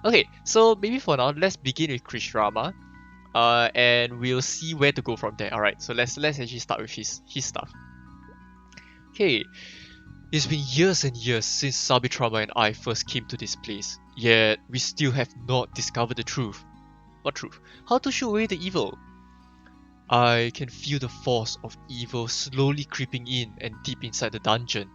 Okay, so maybe for now, let's begin with Krishrama. And we'll see where to go from there. Alright, so let's actually start with his stuff. Okay, it's been years and years since Sabitrama and I first came to this place, yet we still have not discovered the truth. What truth? How to shoot away the evil? I can feel the force of evil slowly creeping in and deep inside the dungeon,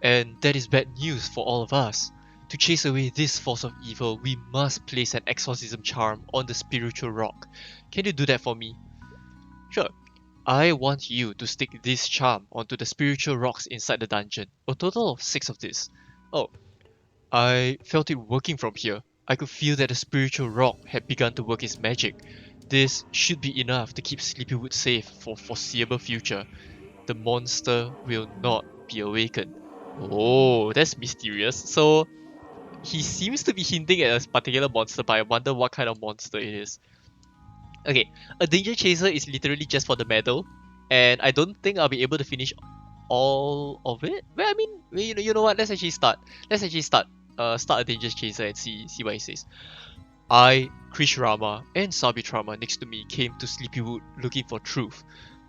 and that is bad news for all of us. To chase away this force of evil, we must place an exorcism charm on the spiritual rock. Can you do that for me? Sure. I want you to stick this charm onto the spiritual rocks inside the dungeon. A total of 6 of this. Oh, I felt it working from here. I could feel that the spiritual rock had begun to work its magic. This should be enough to keep Sleepywood safe for foreseeable future. The monster will not be awakened. Oh, that's mysterious. So he seems to be hinting at a particular monster, but I wonder what kind of monster it is. Okay, a danger chaser is literally just for the medal, and I don't think I'll be able to finish all of it. Well, I mean, you know what? Let's actually start. Let's actually start. Start a danger chaser and see what it says. I, Krishrama, and Sabitrama next to me came to Sleepywood looking for truth.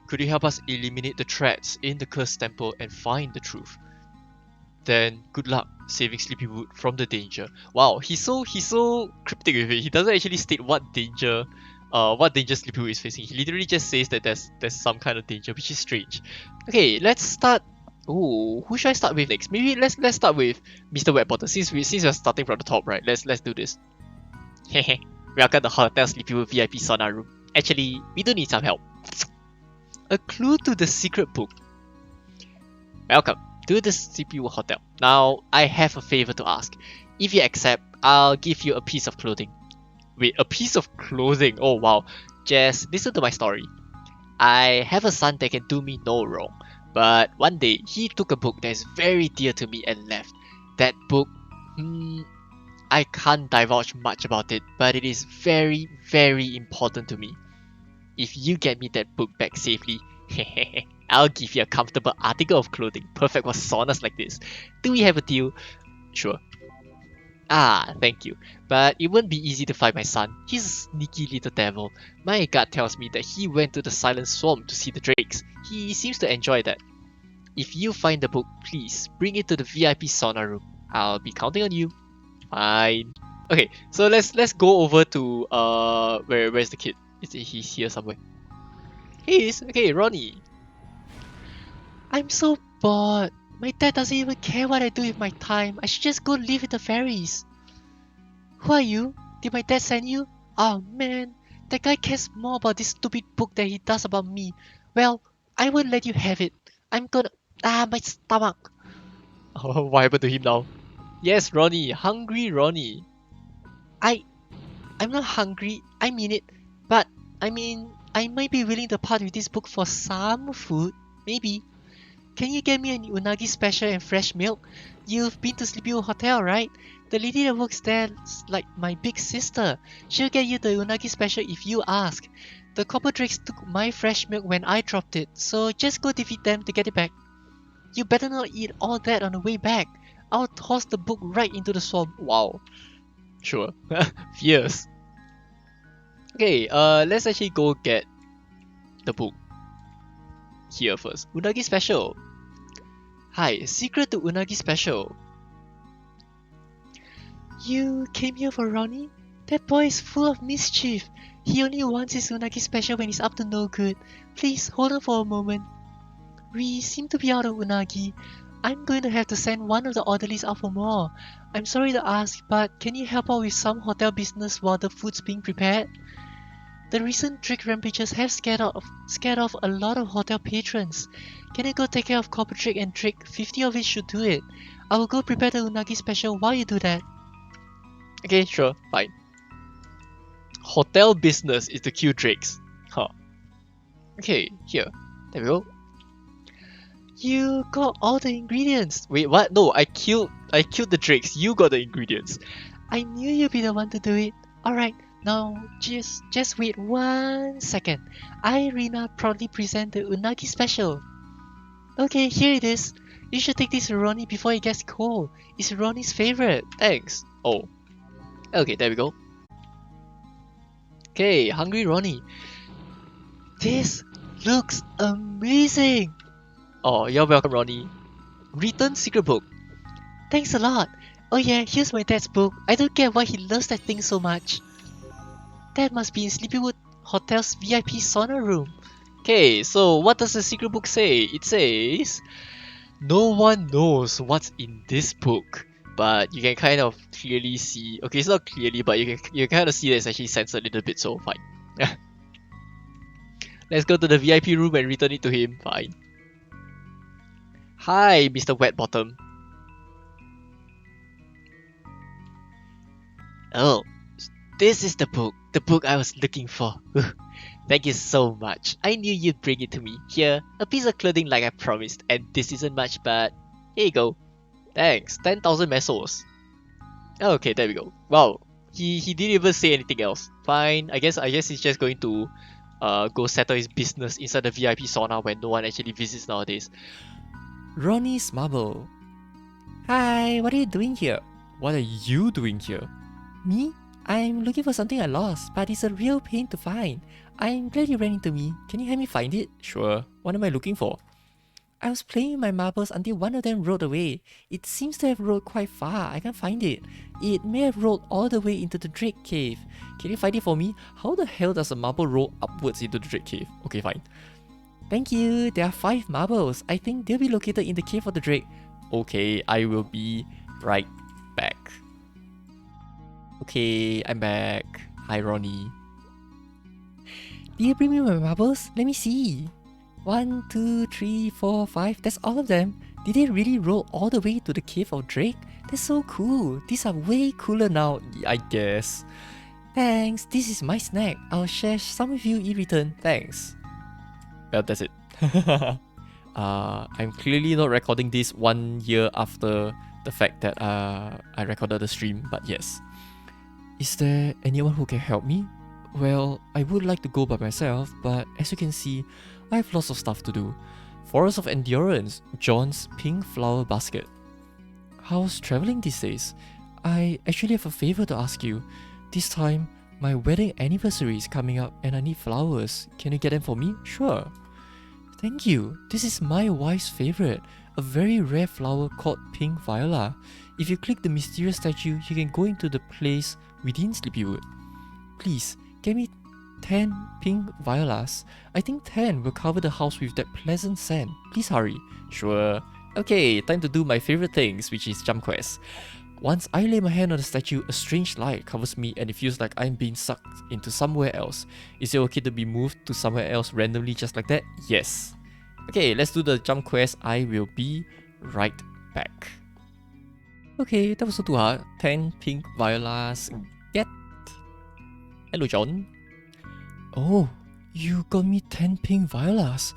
Could you help us eliminate the threats in the cursed temple and find the truth? Then good luck saving Sleepywood from the danger. Wow, he's so cryptic with it. He doesn't actually state what danger Sleepywood is facing. He literally just says that there's some kind of danger, which is strange. Okay, let's start. Oh, who should I start with next? Maybe let's start with Mr. Wetbottom since we're starting from the top, right? Let's do this. Hehe. Welcome to Hotel Sleepywood VIP sauna room. Actually, we do need some help. A clue to the secret book. Welcome to the Sleepywood Hotel. Now, I have a favor to ask. If you accept, I'll give you a piece of clothing. Wait, a piece of clothing? Oh wow. Just listen to my story. I have a son that can do me no wrong. But one day, he took a book that is very dear to me and left. That book, I can't divulge much about it, but it is very, very important to me. If you get me that book back safely, I'll give you a comfortable article of clothing, perfect for saunas like this. Do we have a deal? Sure. Ah, thank you. But it won't be easy to find my son. He's a sneaky little devil. My gut tells me that he went to the silent swamp to see the drakes. He seems to enjoy that. If you find the book, please bring it to the VIP sauna room. I'll be counting on you. Fine. Okay, so let's go over to where's the kid? He's here somewhere. Okay, Ronnie. I'm so bored. My dad doesn't even care what I do with my time. I should just go live with the fairies. Who are you? Did my dad send you? Oh man, that guy cares more about this stupid book than he does about me. Well, I won't let you have it. I'm gonna... my stomach. Oh, what happened to him now? Yes, Ronnie. Hungry Ronnie. I'm not hungry. I mean it. But, I mean, I might be willing to part with this book for some food. Maybe. Can you get me an unagi special and fresh milk? You've been to Sleepywood Hotel, right? The lady that works there is like my big sister. She'll get you the unagi special if you ask. The copper drakes took my fresh milk when I dropped it, so just go defeat them to get it back. You better not eat all that on the way back. I'll toss the book right into the swamp. Wow. Sure. Fierce. Okay, let's actually go get the book here first. Unagi special. Hi, secret to Unagi special. You came here for Ronnie? That boy is full of mischief. He only wants his Unagi special when he's up to no good. Please, hold on for a moment. We seem to be out of Unagi. I'm going to have to send one of the orderlies out for more. I'm sorry to ask, but can you help out with some hotel business while the food's being prepared? The recent drake rampages have scared off a lot of hotel patrons. Can you go take care of Copper Drake and Drake? 50 of it should do it. I will go prepare the Unagi special while you do that. Okay, sure, fine. Hotel business is to kill drakes. Huh. Okay, here. There we go. You got all the ingredients. Wait, what? No, I killed the drakes. You got the ingredients. I knew you'd be the one to do it. Alright. Now, just wait 1 second. I, Rina, proudly present the Unagi special. Okay, here it is. You should take this to Ronnie before it gets cold. It's Ronnie's favorite. Thanks. Oh. Okay, there we go. Okay, Hungry Ronnie. This looks amazing! Oh, you're welcome, Ronnie. Return secret book. Thanks a lot. Oh yeah, here's my dad's book. I don't get why he loves that thing so much. That must be in Sleepywood Hotel's VIP sauna room. Okay, so what does the secret book say? It says, no one knows what's in this book. But you can kind of clearly see, okay, it's not clearly, but you can kind of see that it's actually censored a little bit, so fine. Let's go to the VIP room and return it to him. Fine. Hi, Mr. Wetbottom. Oh, this is the book I was looking for. Thank you so much. I knew you'd bring it to me. Here, a piece of clothing like I promised, and this isn't much, but here you go. Thanks, 10,000 mesos. Okay, there we go. Wow, he didn't even say anything else. Fine, I guess he's just going to go settle his business inside the VIP sauna when no one actually visits nowadays. Ronnie's Marble. Hi, what are you doing here? What are you doing here? Me? I'm looking for something I lost, but it's a real pain to find. I'm glad you ran into me. Can you help me find it? Sure. What am I looking for? I was playing with my marbles until one of them rolled away. It seems to have rolled quite far. I can't find it. It may have rolled all the way into the Drake Cave. Can you find it for me? How the hell does a marble roll upwards into the Drake Cave? Okay, fine. Thank you. There are 5 marbles. I think they'll be located in the cave of the Drake. Okay, I will be right back. Okay, I'm back. Hi, Ronnie. Did you bring me my marbles? Let me see. 1, 2, 3, 4, 5. That's all of them. Did they really roll all the way to the cave of Drake? That's so cool. These are way cooler now, I guess. Thanks. This is my snack. I'll share some with you in return. Thanks. Well, that's it. I'm clearly not recording this 1 year after the fact that I recorded the stream, but yes. Is there anyone who can help me? Well, I would like to go by myself, but as you can see, I have lots of stuff to do. Forest of Endurance, John's Pink Flower Basket. How's traveling these days? I actually have a favor to ask you. This time, my wedding anniversary is coming up and I need flowers. Can you get them for me? Sure. Thank you. This is my wife's favorite, a very rare flower called Pink Viola. If you click the mysterious statue, you can go into the place within Sleepywood. Please, get me 10 pink violas. I think 10 will cover the house with that pleasant scent. Please hurry. Sure. Okay, time to do my favorite things, which is jump quest. Once I lay my hand on the statue, a strange light covers me and it feels like I'm being sucked into somewhere else. Is it okay to be moved to somewhere else randomly just like that? Yes. Okay, let's do the jump quest. I will be right back. Okay, that was not too hard. 10 pink violas. Get. Hello, John. Oh, you got me 10 pink violas.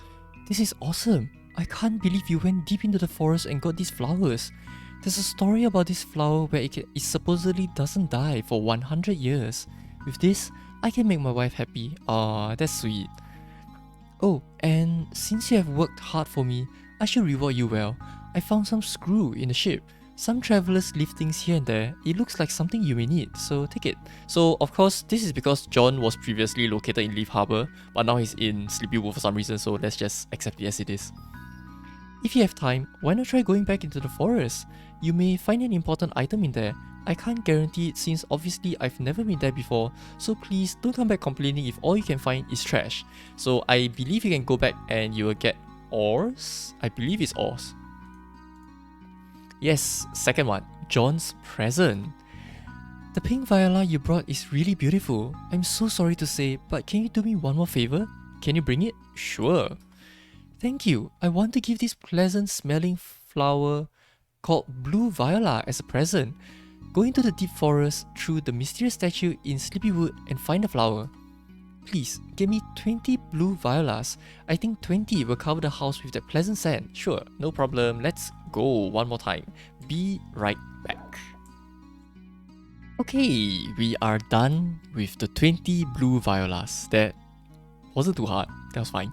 This is awesome. I can't believe you went deep into the forest and got these flowers. There's a story about this flower where it supposedly doesn't die for 100 years. With this, I can make my wife happy. Aw, that's sweet. Oh, and since you have worked hard for me, I should reward you well. I found some screw in the ship. Some travelers leave things here and there. It looks like something you may need, so take it. So, of course, this is because John was previously located in Leaf Harbor, but now he's in Sleepywood for some reason, so let's just accept it as it is. If you have time, why not try going back into the forest? You may find an important item in there. I can't guarantee it since obviously I've never been there before, so please don't come back complaining if all you can find is trash. So I believe you can go back and you will get ores? I believe it's ores. Yes, second one, John's present. The pink viola you brought is really beautiful. I'm so sorry to say, but can you do me one more favor? Can you bring it? Sure. Thank you. I want to give this pleasant smelling flower called Blue Viola as a present. Go into the deep forest through the mysterious statue in Sleepywood and find the flower. Please, give me 20 blue violas. I think 20 will cover the house with that pleasant scent. Sure, no problem. Let's go one more time. Be right back. Okay, we are done with the 20 blue violas. That wasn't too hard. That was fine.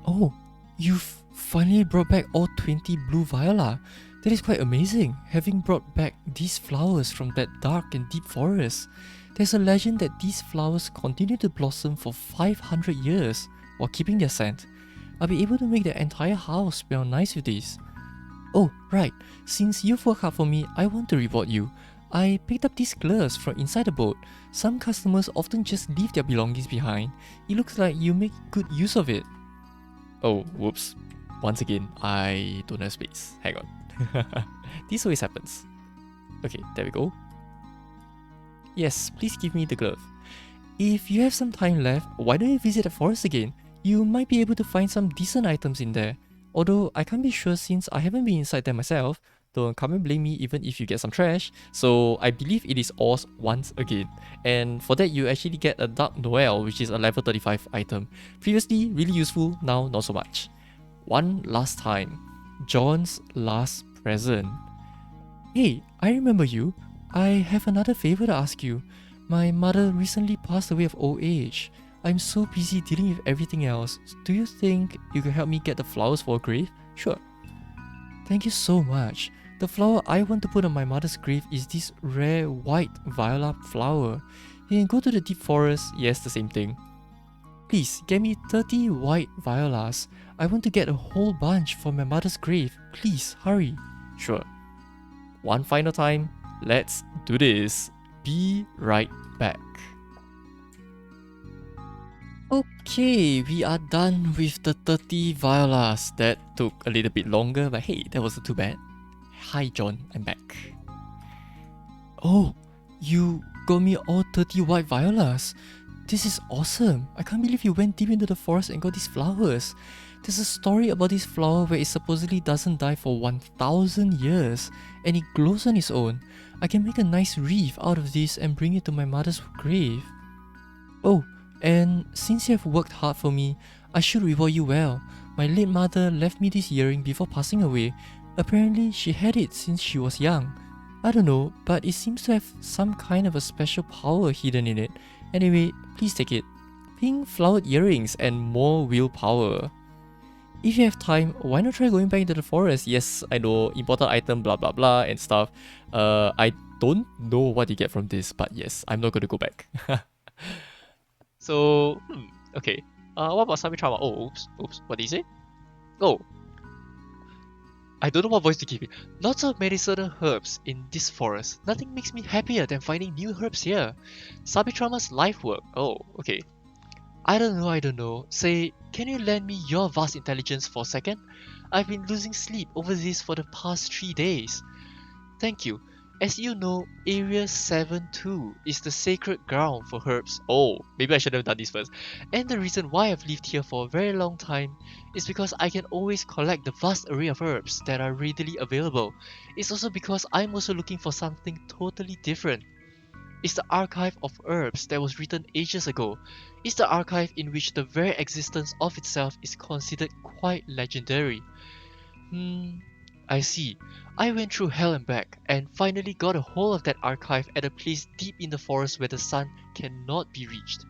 Oh, you've finally brought back all 20 blue viola. That is quite amazing, having brought back these flowers from that dark and deep forest. There's a legend that these flowers continue to blossom for 500 years while keeping their scent. I'll be able to make the entire house smell nice with these. Oh, right, since you've worked hard for me, I want to reward you. I picked up these gloves from inside the boat. Some customers often just leave their belongings behind. It looks like you make good use of it. Oh, whoops. Once again, I don't have space. Hang on. This always happens. Okay, there we go. Yes, please give me the glove. If you have some time left, why don't you visit the forest again? You might be able to find some decent items in there. Although I can't be sure since I haven't been inside there myself. Don't come and blame me even if you get some trash. So I believe it is ours once again. And for that you actually get a Dark Noel, which is a level 35 item. Previously really useful, now not so much. One last time. John's last present. Hey, I remember you. I have another favor to ask you. My mother recently passed away of old age. I'm so busy dealing with everything else. Do you think you could help me get the flowers for her grave? Sure. Thank you so much. The flower I want to put on my mother's grave is this rare white viola flower. You can go to the deep forest, yes, the same thing. Please, get me 30 white violas. I want to get a whole bunch for my mother's grave. Please, hurry. Sure. One final time. Let's do this. Be right back. Okay, we are done with the 30 violas. That took a little bit longer, but hey, that wasn't too bad. Hi John, I'm back. Oh, you got me all 30 white violas. This is awesome. I can't believe you went deep into the forest and got these flowers. There's a story about this flower where it supposedly doesn't die for 1000 years and it glows on its own. I can make a nice wreath out of this and bring it to my mother's grave. Oh, and since you have worked hard for me, I should reward you well. My late mother left me this earring before passing away. Apparently, she had it since she was young. I don't know, but it seems to have some kind of a special power hidden in it. Anyway, please take it. Pink flowered earrings and more willpower. If you have time, why not try going back into the forest? Yes, I know, important item, blah blah blah and stuff. I don't know what you get from this, but yes, I'm not going to go back. So, okay. What about Sami Trauma? Oh, oops. What did he say? Oh, I don't know what voice to give it. Lots of medicinal herbs in this forest. Nothing makes me happier than finding new herbs here. Sabitrama's life work. Oh, okay. I don't know. Say, can you lend me your vast intelligence for a second? I've been losing sleep over this for the past 3 days. Thank you. As you know, Area 7-2 is the sacred ground for herbs. Oh, maybe I should have done this first. And the reason why I've lived here for a very long time is because I can always collect the vast array of herbs that are readily available. It's also because I'm also looking for something totally different. It's the archive of herbs that was written ages ago. It's the archive in which the very existence of itself is considered quite legendary. I see. I went through hell and back and finally got a hold of that archive at a place deep in the forest where the sun cannot be reached.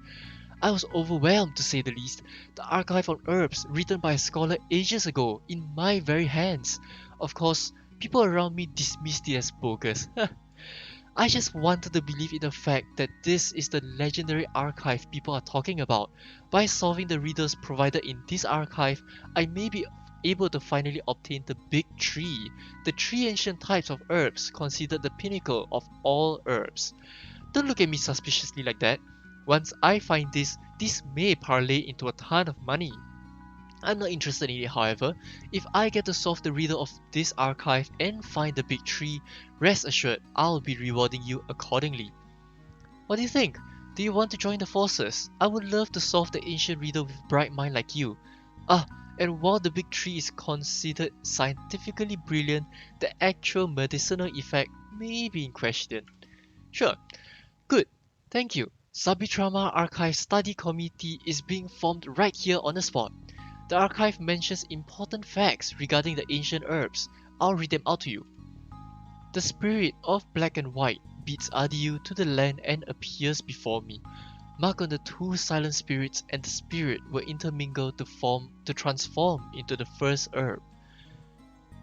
I was overwhelmed to say the least. The archive on herbs written by a scholar ages ago in my very hands. Of course, people around me dismissed it as bogus. I just wanted to believe in the fact that this is the legendary archive people are talking about. By solving the riddles provided in this archive, I may be able to finally obtain the Big Tree, the 3 ancient types of herbs considered the pinnacle of all herbs. Don't look at me suspiciously like that. Once I find this may parlay into a ton of money. I'm not interested in it, however. If I get to solve the riddle of this archive and find the Big Tree, rest assured I'll be rewarding you accordingly. What do you think? Do you want to join the forces? I would love to solve the ancient riddle with a bright mind like you. And while the Big Tree is considered scientifically brilliant, the actual medicinal effect may be in question. Sure. Good. Thank you. Sabitrama Archive Study Committee is being formed right here on the spot. The archive mentions important facts regarding the ancient herbs. I'll read them out to you. The spirit of black and white bids adieu to the land and appears before me. Mark on the 2 silent spirits and the spirit will intermingle to transform into the first herb.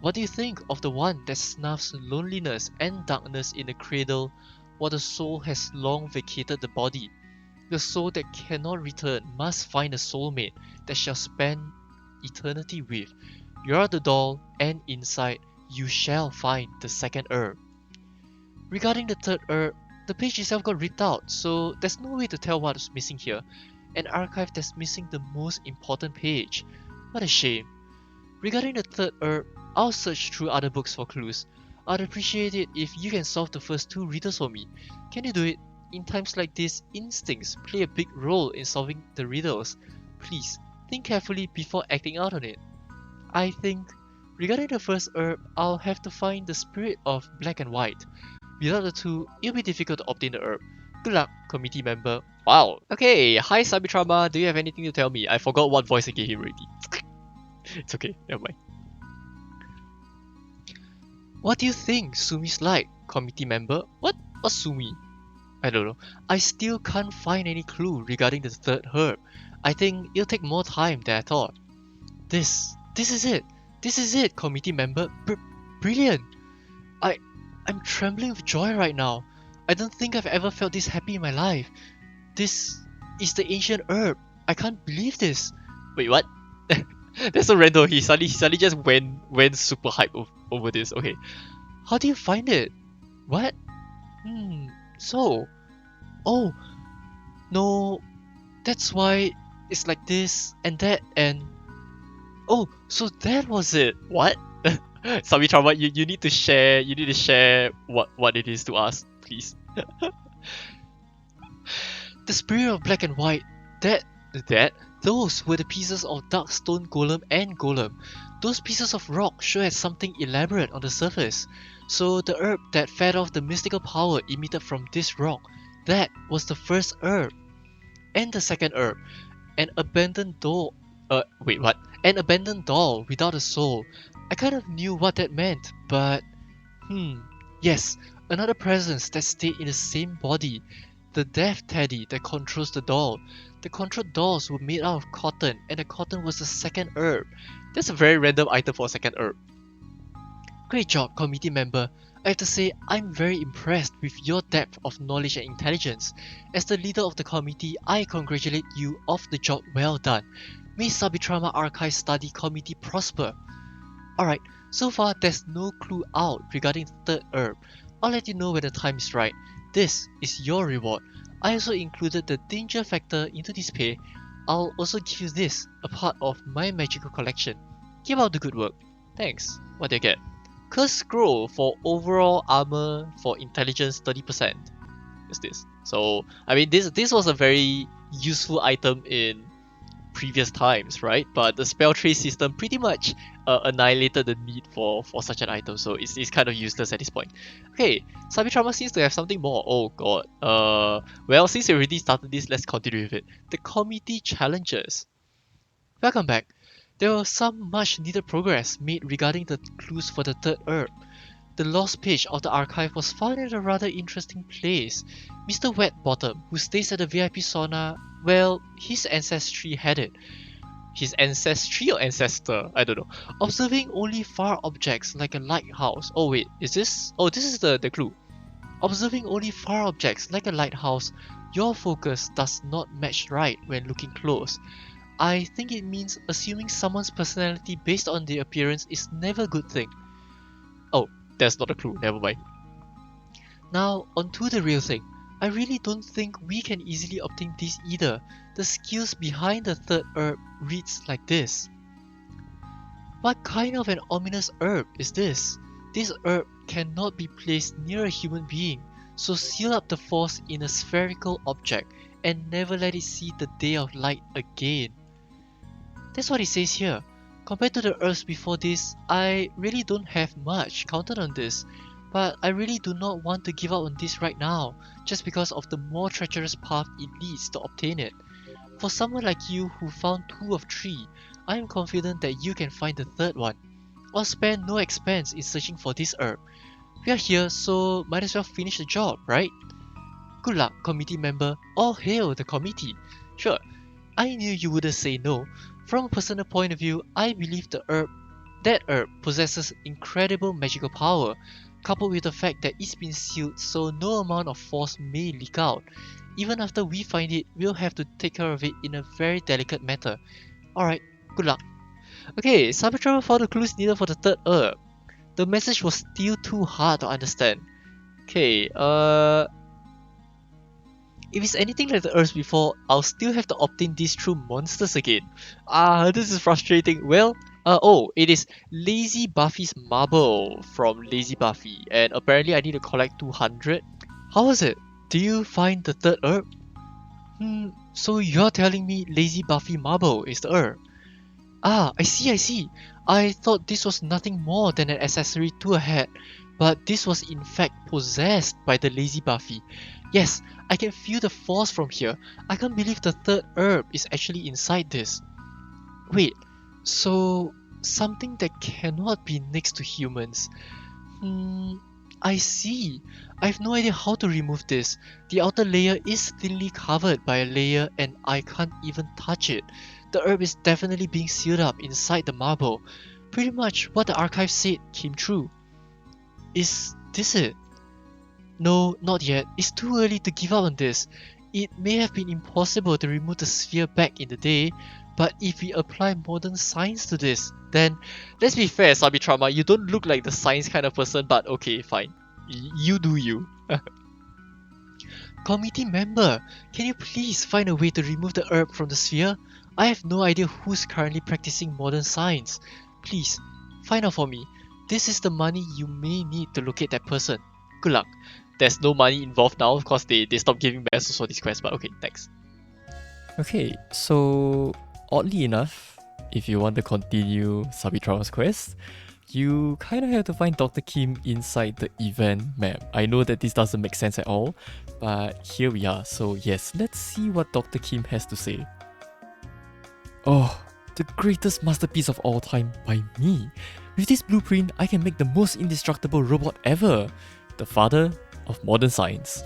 What do you think of the one that snuffs loneliness and darkness in the cradle while the soul has long vacated the body? The soul that cannot return must find a soulmate that shall spend eternity with. You are the doll, and inside you shall find the second herb. Regarding the third herb, the page itself got ripped out, so there's no way to tell what's missing here. An archive that's missing the most important page. What a shame. Regarding the third herb, I'll search through other books for clues. I'd appreciate it if you can solve the first two riddles for me. Can you do it? In times like this, instincts play a big role in solving the riddles. Please, think carefully before acting out on it. I think, regarding the first herb, I'll have to find the spirit of black and white. Without the two, it'll be difficult to obtain the herb. Good luck, committee member. Wow. Okay, hi Sabitrama, do you have anything to tell me? I forgot what voice I gave him already. It's okay, never mind. What do you think Sumi's like, committee member? What's Sumi? I don't know. I still can't find any clue regarding the third herb. I think it'll take more time than I thought. This is it. This is it, committee member. Brilliant. I'm trembling with joy right now. I don't think I've ever felt this happy in my life. This is the ancient herb. I can't believe this. Wait, what? That's so random. He suddenly just went super hype over this. Okay. How do you find it? What? So. Oh. No. That's why it's like this and that and... Oh, so that was it. What? Sabitrama, you need to share what it is to us, please. The spirit of black and white, those were the pieces of dark stone golem and golem. Those pieces of rock sure had something elaborate on the surface. So the herb that fed off the mystical power emitted from this rock, that was the first herb. And the second herb, an abandoned doll. Wait, what? An abandoned doll without a soul. I kind of knew what that meant, but... Yes, another presence that stayed in the same body. The death teddy that controls the doll. The control dolls were made out of cotton, and the cotton was the second herb. That's a very random item for a second herb. Great job, committee member. I have to say, I'm very impressed with your depth of knowledge and intelligence. As the leader of the committee, I congratulate you of the job well done. May Sabitrama Archive Study Committee prosper. Alright, so far there's no clue out regarding the third herb. I'll let you know when the time is right. This is your reward. I also included the danger factor into this pay. I'll also give you this, a part of my magical collection. Keep up the good work. Thanks. What do I get? Curse Scroll for overall armor for intelligence 30%. What's this? So, I mean, this was a very useful item in previous times, right? But the spell tree system pretty much annihilated the need for such an item, so it's kind of useless at this point. Okay, Sabitrama seems to have something more. Oh god. Well, since we already started this, let's continue with it. The committee challenges. Welcome back. There was some much needed progress made regarding the clues for the third herb. The lost page of the archive was found in a rather interesting place. Mr. Wetbottom, who stays at the VIP sauna, well, his ancestry had it. His ancestry or ancestor? I don't know. Observing only far objects like a lighthouse. Oh wait, is this? Oh, this is the clue. Observing only far objects like a lighthouse, your focus does not match right when looking close. I think it means assuming someone's personality based on their appearance is never a good thing. Oh, that's not a clue, never mind. Now, onto the real thing. I really don't think we can easily obtain this either. The skills behind the third herb reads like this. What kind of an ominous herb is this? This herb cannot be placed near a human being, so seal up the force in a spherical object and never let it see the day of light again. That's what it says here. Compared to the herbs before this, I really don't have much counted on this, but I really do not want to give up on this right now, just because of the more treacherous path it leads to obtain it. For someone like you who found 2 of 3, I am confident that you can find the third one. I'll spare no expense in searching for this herb. We are here, so might as well finish the job, right? Good luck, committee member. All hail the committee. Sure, I knew you wouldn't say no. From a personal point of view, I believe the herb That herb possesses incredible magical power, coupled with the fact that it's been sealed so no amount of force may leak out. Even after we find it, we'll have to take care of it in a very delicate manner. Alright, good luck. Okay, Cyber Travel found the clues needed for the third herb. The message was still too hard to understand. Okay, if it's anything like the herbs before, I'll still have to obtain these through monsters again. This is frustrating. Well, it is Lazy Buffy's marble from Lazy Buffy, and apparently I need to collect 200. How was it? Do you find the third herb? So you're telling me Lazy Buffy marble is the herb? I see. I thought this was nothing more than an accessory to a hat, but this was in fact possessed by the Lazy Buffy. Yes, I can feel the force from here. I can't believe the third herb is actually inside this. Wait, so something that cannot be next to humans. I see. I have no idea how to remove this. The outer layer is thinly covered by a layer and I can't even touch it. The herb is definitely being sealed up inside the marble. Pretty much what the archive said came true. Is this it? No, not yet. It's too early to give up on this. It may have been impossible to remove the sphere back in the day, but if we apply modern science to this, then let's be fair, Sabitrama, you don't look like the science kind of person, but okay, fine. You do you. Committee member, can you please find a way to remove the herb from the sphere? I have no idea who's currently practicing modern science. Please, find out for me. This is the money you may need to locate that person. Good luck. There's no money involved now because they stopped giving messages for this quest, but okay, thanks. Okay, so oddly enough, if you want to continue Sabitrama's quest, you kind of have to find Dr. Kim inside the event map. I know that this doesn't make sense at all, but here we are. So yes, let's see what Dr. Kim has to say. Oh, the greatest masterpiece of all time by me. With this blueprint, I can make the most indestructible robot ever. The father of modern science.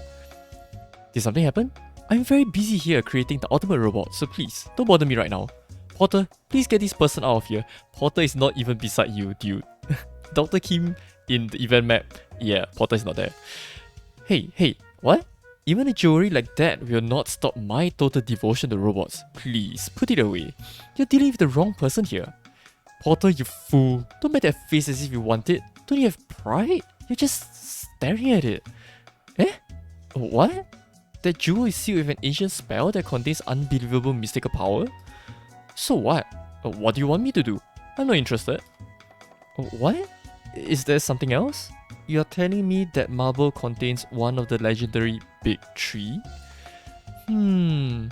Did something happen? I'm very busy here creating the ultimate robot, so please, don't bother me right now. Porter, please get this person out of here. Porter is not even beside you, dude. Dr. Kim in the event map. Yeah, Porter is not there. Hey, what? Even a jewelry like that will not stop my total devotion to robots. Please, put it away. You're dealing with the wrong person here. Porter, you fool. Don't make that face as if you want it. Don't you have pride? You're just staring at it. Eh? What? That jewel is sealed with an ancient spell that contains unbelievable mystical power? So what? What do you want me to do? I'm not interested. What? Is there something else? You're telling me that marble contains one of the legendary Big Three? I'm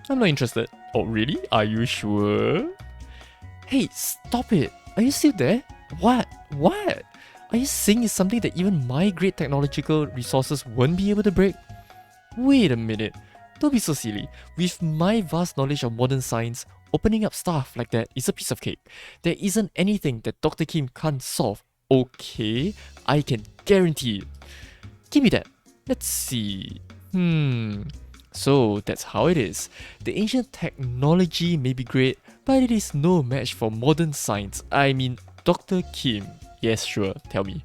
not interested. Oh really? Are you sure? Hey, stop it! Are you still there? What? Are you saying it's something that even my great technological resources won't be able to break? Wait a minute. Don't be so silly. With my vast knowledge of modern science, opening up stuff like that is a piece of cake. There isn't anything that Dr. Kim can't solve. Okay, I can guarantee it. Give me that. Let's see. So that's how it is. The ancient technology may be great, but it is no match for modern science. I mean, Dr. Kim. Yes, sure, tell me.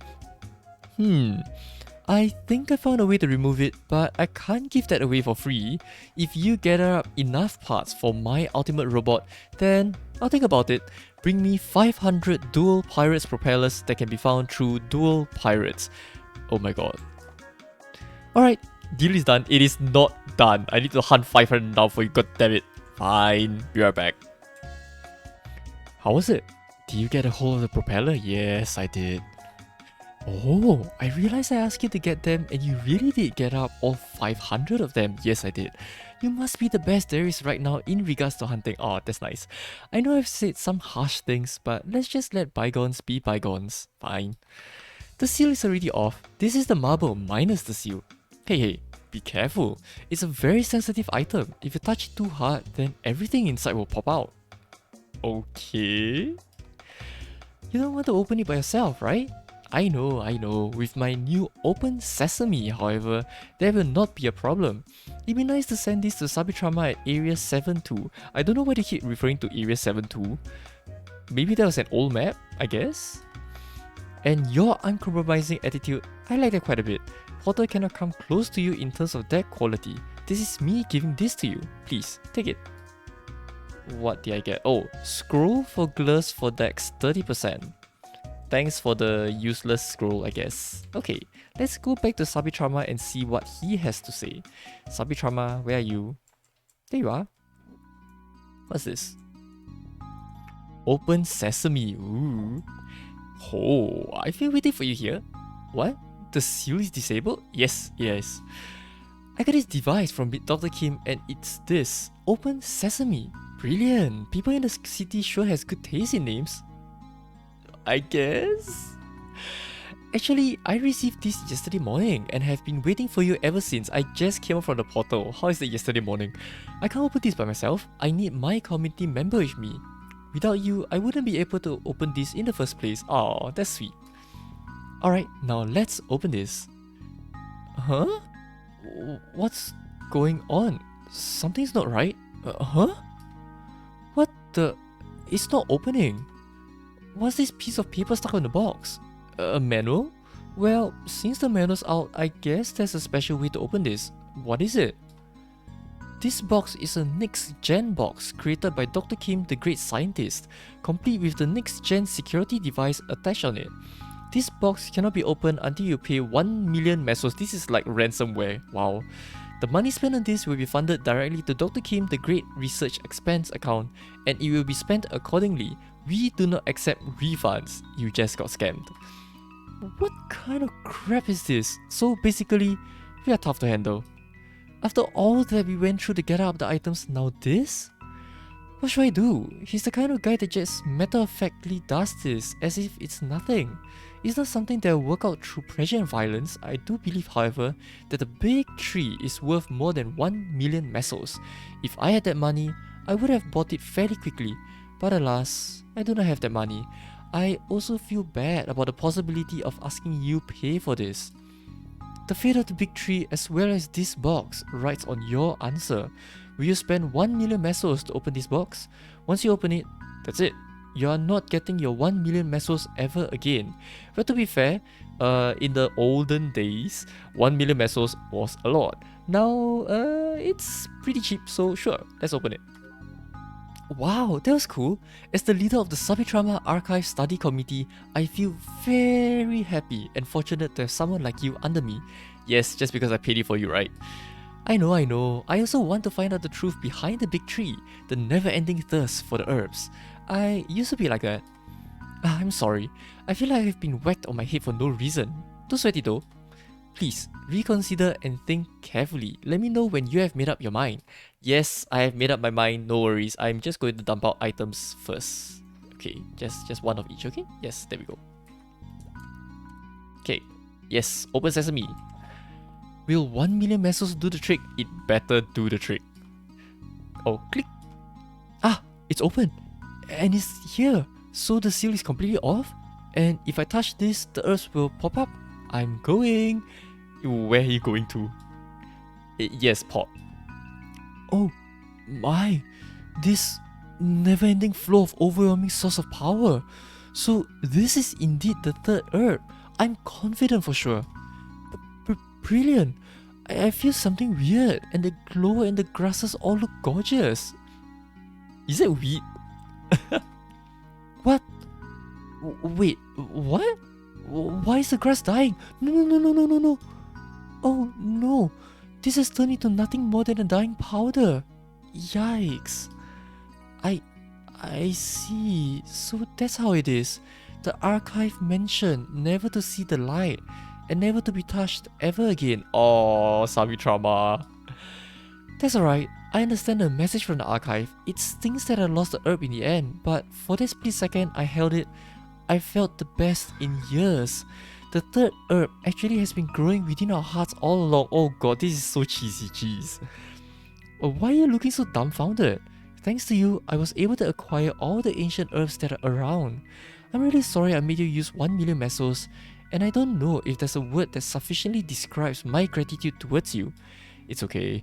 I think I found a way to remove it, but I can't give that away for free. If you gather up enough parts for my ultimate robot, then I'll think about it. Bring me 500 dual pirates propellers that can be found through dual pirates. Oh my god. Alright, deal is done. It is not done. I need to hunt 500 down for you, god damn it. Fine, be right back. How was it? Did you get a hold of the propeller? Yes, I did. Oh, I realized I asked you to get them and you really did get up all 500 of them. Yes, I did. You must be the best there is right now in regards to hunting. Oh, that's nice. I know I've said some harsh things, but let's just let bygones be bygones. Fine. The seal is already off. This is the marble minus the seal. Hey, be careful. It's a very sensitive item. If you touch it too hard, then everything inside will pop out. Okay. You don't want to open it by yourself, right? I know. With my new Open Sesame, however, there will not be a problem. It'd be nice to send this to Sabitrama at Area 72. I don't know why they keep referring to Area 72. maybe that was an old map, I guess? And your uncompromising attitude, I like that quite a bit. Porter cannot come close to you in terms of that quality. This is me giving this to you. Please, take it. What did I get? Oh, scroll for gloves for dex 30%. Thanks for the useless scroll, I guess. Okay, let's go back to Sabitrama and see what he has to say. Sabitrama, where are you? There you are. What's this? Open Sesame. Ooh. Oh, I've been waiting for you here. What? The seal is disabled? Yes, it is. I got this device from Dr. Kim and it's this. Open Sesame. Brilliant. People in the city sure has good taste in names. I guess? Actually, I received this yesterday morning and have been waiting for you ever since. I just came out from the portal. How is it yesterday morning? I can't open this by myself. I need my community member with me. Without you, I wouldn't be able to open this in the first place. Aw, that's sweet. Alright, now let's open this. Huh? What's going on? Something's not right. Huh? What the? It's not opening. What's this piece of paper stuck in the box? A manual? Well, since the manual's out, I guess there's a special way to open this. What is it? This box is a next-gen box created by Dr. Kim, the great scientist, complete with the next-gen security device attached on it. This box cannot be opened until you pay 1 million mesos. This is like ransomware. Wow. The money spent on this will be funded directly to Dr. Kim, the great research expense account, and it will be spent accordingly. We do not accept refunds. You just got scammed. What kind of crap is this? So basically, we are tough to handle. After all that we went through to get out the items, now this? What should I do? He's the kind of guy that just matter-of-factly does this, as if it's nothing. It's not something that will work out through pressure and violence. I do believe, however, that the big tree is worth more than 1 million mesos. If I had that money, I would have bought it fairly quickly. But alas, I do not have that money. I also feel bad about the possibility of asking you pay for this. The fate of the big tree as well as this box rides on your answer. Will you spend 1 million mesos to open this box? Once you open it, that's it. You are not getting your 1 million mesos ever again. But to be fair, in the olden days, 1 million mesos was a lot. Now, it's pretty cheap, so sure, let's open it. Wow, that was cool. As the leader of the Sabitrama Archive Study Committee, I feel very happy and fortunate to have someone like you under me. Yes, just because I paid it for you, right? I know. I also want to find out the truth behind the big tree, the never-ending thirst for the herbs. I used to be like that. I'm sorry. I feel like I've been whacked on my head for no reason. Too sweaty though. Please, reconsider and think carefully. Let me know when you have made up your mind. Yes, I have made up my mind, no worries. I'm just going to dump out items first. Okay, just one of each, okay? Yes, there we go. Okay, yes, open sesame. Will 1 million mesos do the trick? It better do the trick. Oh, click. Ah, it's open. And it's here. So the seal is completely off. And if I touch this, the herbs will pop up. I'm going. Where are you going to? Yes, pop. Oh my, this never-ending flow of overwhelming source of power. So this is indeed the third herb. I'm confident for sure. Brilliant. I feel something weird, and the glow and the grasses all look gorgeous. Is it weed? What? Wait, what? Why is the grass dying? No. Oh no. This has turned into nothing more than a dying powder. Yikes. I see. So that's how it is. The archive mentioned never to see the light and never to be touched ever again. Oh, Sabitrama. That's alright. I understand the message from the archive. It stings that I lost the herb in the end, but for that split second I held it, I felt the best in years. The third herb actually has been growing within our hearts all along. Oh god, this is so cheesy, jeez. Why are you looking so dumbfounded? Thanks to you, I was able to acquire all the ancient herbs that are around. I'm really sorry I made you use 1 million mesos, and I don't know if there's a word that sufficiently describes my gratitude towards you. It's okay.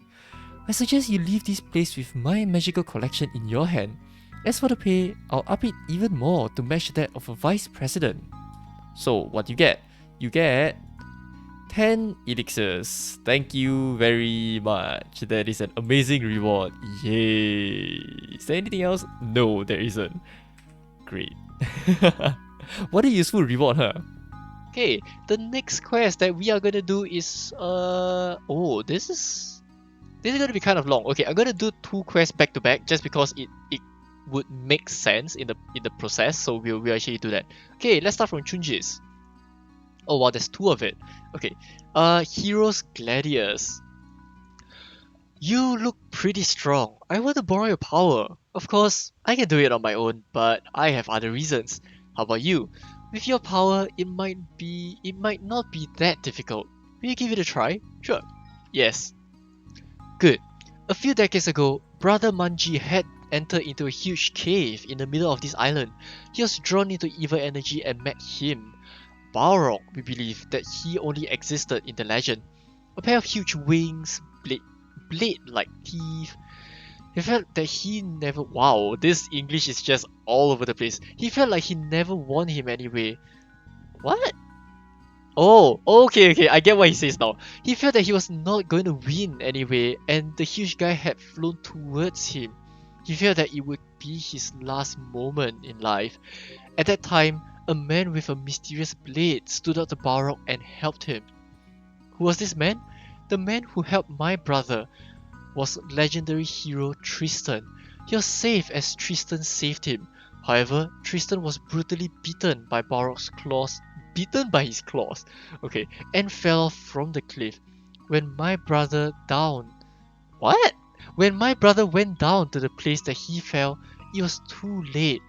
I suggest you leave this place with my magical collection in your hand. As for the pay, I'll up it even more to match that of a vice president. So what do you get? You get 10 elixirs. Thank you very much. That is an amazing reward. Yay. Is there anything else? No, there isn't. Great. What a useful reward, huh? Okay, the next quest that we are gonna do is oh, this is gonna be kind of long. Okay, I'm gonna do 2 quests back to back just because it would make sense in the process. So we'll actually do that. Okay, let's start from Chunji's. Oh wow, there's 2 of it. Okay, Heroes Gladius. You look pretty strong. I want to borrow your power. Of course, I can do it on my own, but I have other reasons. How about you? With your power, it might not be that difficult. Will you give it a try? Sure. Yes. Good. A few decades ago, Brother Manji had entered into a huge cave in the middle of this island. He was drawn into evil energy and met him. Balrog, we believe that he only existed in the legend. A pair of huge wings, blade-like teeth. He felt that he never... Wow, this English is just all over the place. He felt like he never won him anyway. What? Oh, okay, I get what he says now. He felt that he was not going to win anyway, and the huge guy had flown towards him. He felt that it would be his last moment in life. At that time, a man with a mysterious blade stood up to Balrog and helped him. Who was this man? The man who helped my brother was legendary hero Tristan. He was safe as Tristan saved him. However, Tristan was brutally beaten by Balrog's claws, and fell off from the cliff. When my brother When my brother went down to the place that he fell, it was too late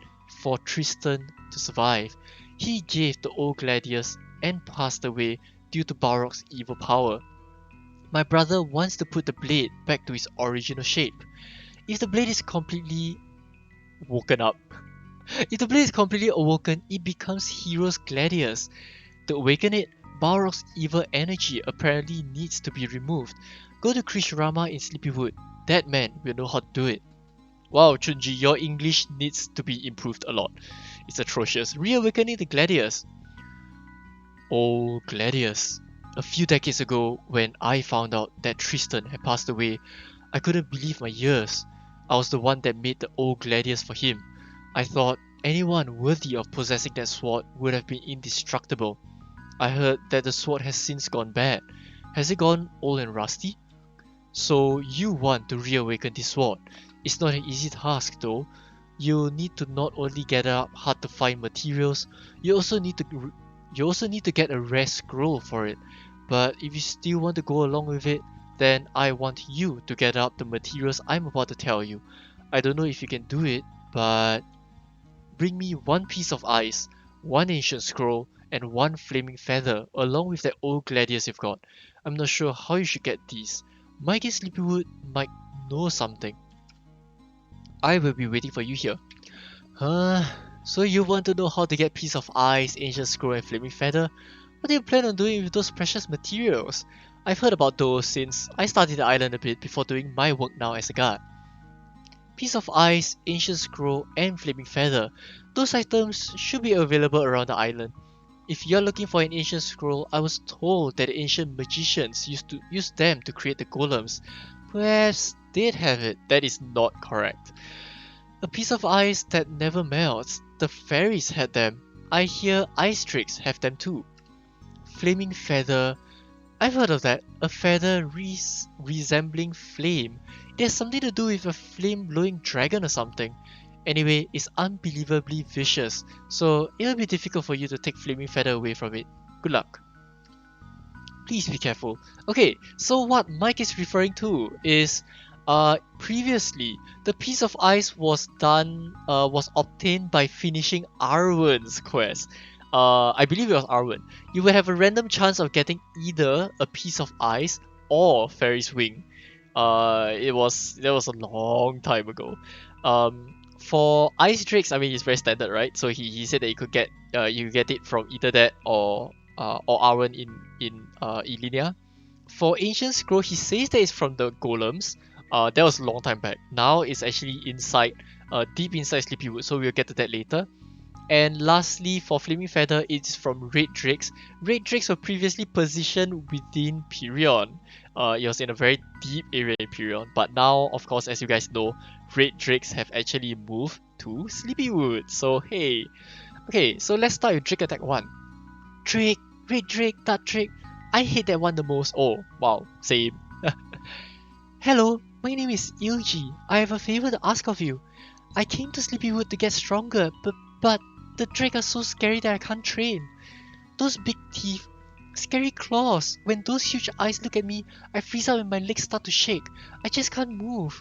for Tristan to survive. He gave the old Gladius and passed away due to Balrog's evil power. My brother wants to put the blade back to its original shape. If the blade is completely awoken, it becomes Heroes Gladius. To awaken it, Balrog's evil energy apparently needs to be removed. Go to Krishrama in Sleepywood. That man will know how to do it. Wow, Chunji, your English needs to be improved a lot. It's atrocious. Reawakening the Gladius. Oh, Gladius. A few decades ago, when I found out that Tristan had passed away, I couldn't believe my ears. I was the one that made the old Gladius for him. I thought anyone worthy of possessing that sword would have been indestructible. I heard that the sword has since gone bad. Has it gone old and rusty? So you want to reawaken this sword. It's not an easy task though. You need to not only gather up hard to find materials, you also need to get a rare scroll for it. But if you still want to go along with it, then I want you to gather up the materials I'm about to tell you. I don't know if you can do it, but bring me 1 piece of ice, 1 ancient scroll, and 1 flaming feather, along with that old Gladius you've got. I'm not sure how you should get these. Mike in Sleepywood might know something. I will be waiting for you here. So you want to know how to get piece of ice, ancient scroll, and flaming feather? What do you plan on doing with those precious materials? I've heard about those since I studied the island a bit before doing my work now as a guard. Piece of ice, ancient scroll, and flaming feather. Those items should be available around the island. If you're looking for an ancient scroll, I was told that the ancient magicians used to use them to create the golems. Perhaps they'd have it. That is not correct. A piece of ice that never melts. The fairies had them. I hear ice tricks have them too. Flaming feather. I've heard of that. A feather resembling flame. It has something to do with a flame-blowing dragon or something. Anyway, it's unbelievably vicious, so it'll be difficult for you to take flaming feather away from it. Good luck. Please be careful. Okay, so what Mike is referring to is previously the piece of ice was obtained by finishing Arwen's quest. I believe it was Arwen. You would have a random chance of getting either a piece of ice or Fairy's wing. That was a long time ago. For ice drakes, I mean, it's very standard, right? So he said that you get it from either that or Arwen in Ilinia. For ancient scroll, he says that it's from the golems. That was a long time back. Now it's actually inside deep inside Sleepywood, so we'll get to that later. And lastly, for Flaming Feather, it's from Red Drakes. Red Drakes were previously positioned within Pirion. It was in a very deep area in Pirion, but now, of course, as you guys know, Red Drakes have actually moved to Sleepywood. So hey, okay, so let's start with Drake Attack 1. Drake, Red Drake, Dark Drake. I hate that one the most. Oh, wow, same. Hello, my name is Ilji. I have a favor to ask of you. I came to Sleepywood to get stronger, but the Drake are so scary that I can't train. Those big teeth, scary claws. When those huge eyes look at me, I freeze up and my legs start to shake. I just can't move.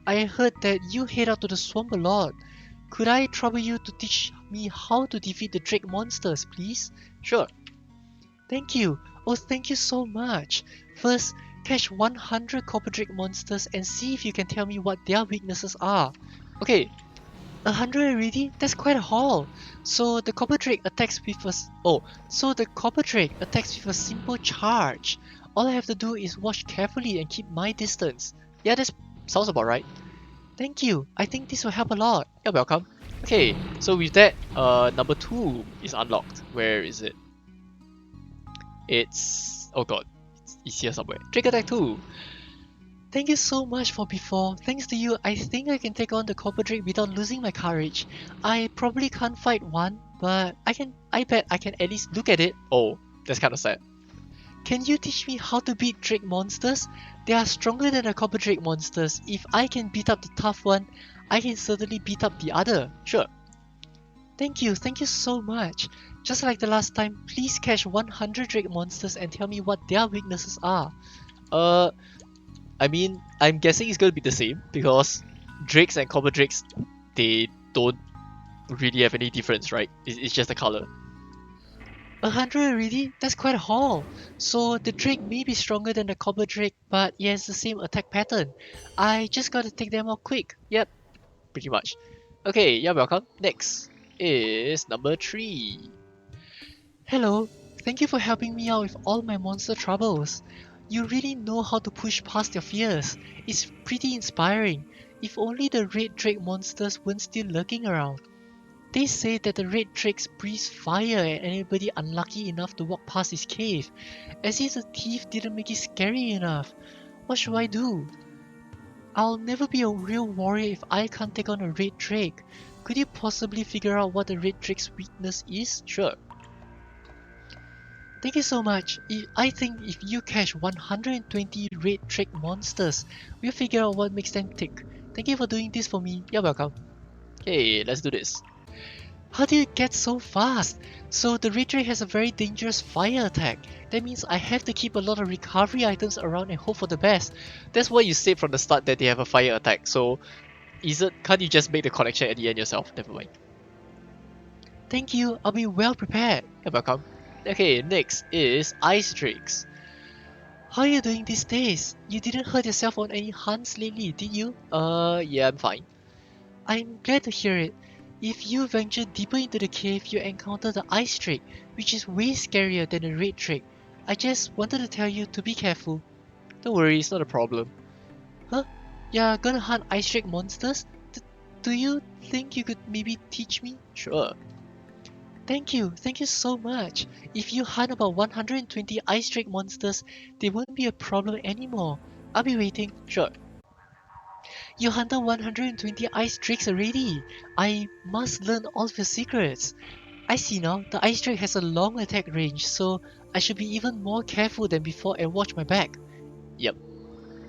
I heard that you head out to the swamp a lot. Could I trouble you to teach me how to defeat the Drake monsters, please? Sure. Thank you. Oh, thank you so much. First, catch 100 Copper Drake monsters and see if you can tell me what their weaknesses are. Okay, 100 already? That's quite a haul. So the Copper Drake attacks with a simple charge. All I have to do is watch carefully and keep my distance. Yeah, that sounds about right. Thank you. I think this will help a lot. You're welcome. Okay, so with that, number 2 is unlocked. Where is it? It's... oh god, it's here somewhere. Drake Attack 2. Thank you so much for before. Thanks to you, I think I can take on the Copper Drake without losing my courage. I probably can't fight one, but I bet I can at least look at it. Oh, that's kind of sad. Can you teach me how to beat Drake monsters? They are stronger than the Copper Drake monsters. If I can beat up the tough one, I can certainly beat up the other. Sure. Thank you so much. Just like the last time, please catch 100 Drake monsters and tell me what their weaknesses are. I mean, I'm guessing it's going to be the same because Drakes and Copper Drakes, they don't really have any difference, right? It's just the color. 100 already? That's quite a haul. So the Drake may be stronger than the Copper Drake, but it has the same attack pattern. I just gotta take them out quick. Yep, pretty much. Okay, you're welcome. Next is number 3. Hello, thank you for helping me out with all my monster troubles. You really know how to push past your fears. It's pretty inspiring. If only the Red Drake monsters weren't still lurking around. They say that the Red Drakes breathe fire at anybody unlucky enough to walk past his cave, as if the thief didn't make it scary enough. What should I do? I'll never be a real warrior if I can't take on a Red Drake. Could you possibly figure out what the Red Drake's weakness is? Sure. Thank you so much. I think if you catch 120 Red Drake monsters, we'll figure out what makes them tick. Thank you for doing this for me. You're welcome. Okay, let's do this. How do you get so fast? So the Red Drake has a very dangerous fire attack. That means I have to keep a lot of recovery items around and hope for the best. That's why you said from the start that they have a fire attack. So can't you just make the connection at the end yourself? Never mind. Thank you. I'll be well prepared. You're welcome. Okay, next is Ice Drakes. How are you doing these days? You didn't hurt yourself on any hunts lately, did you? Yeah, I'm fine. I'm glad to hear it. If you venture deeper into the cave, you encounter the Ice Drake, which is way scarier than the Red Drake. I just wanted to tell you to be careful. Don't worry, it's not a problem. Huh? You're gonna hunt Ice Drake monsters? Do you think you could maybe teach me? Sure. Thank you so much. If you hunt about 120 Ice Drake monsters, they won't be a problem anymore. I'll be waiting. Sure. You hunted 120 Ice Drakes already. I must learn all of your secrets. I see now, the Ice Drake has a long attack range, so I should be even more careful than before and watch my back. Yep.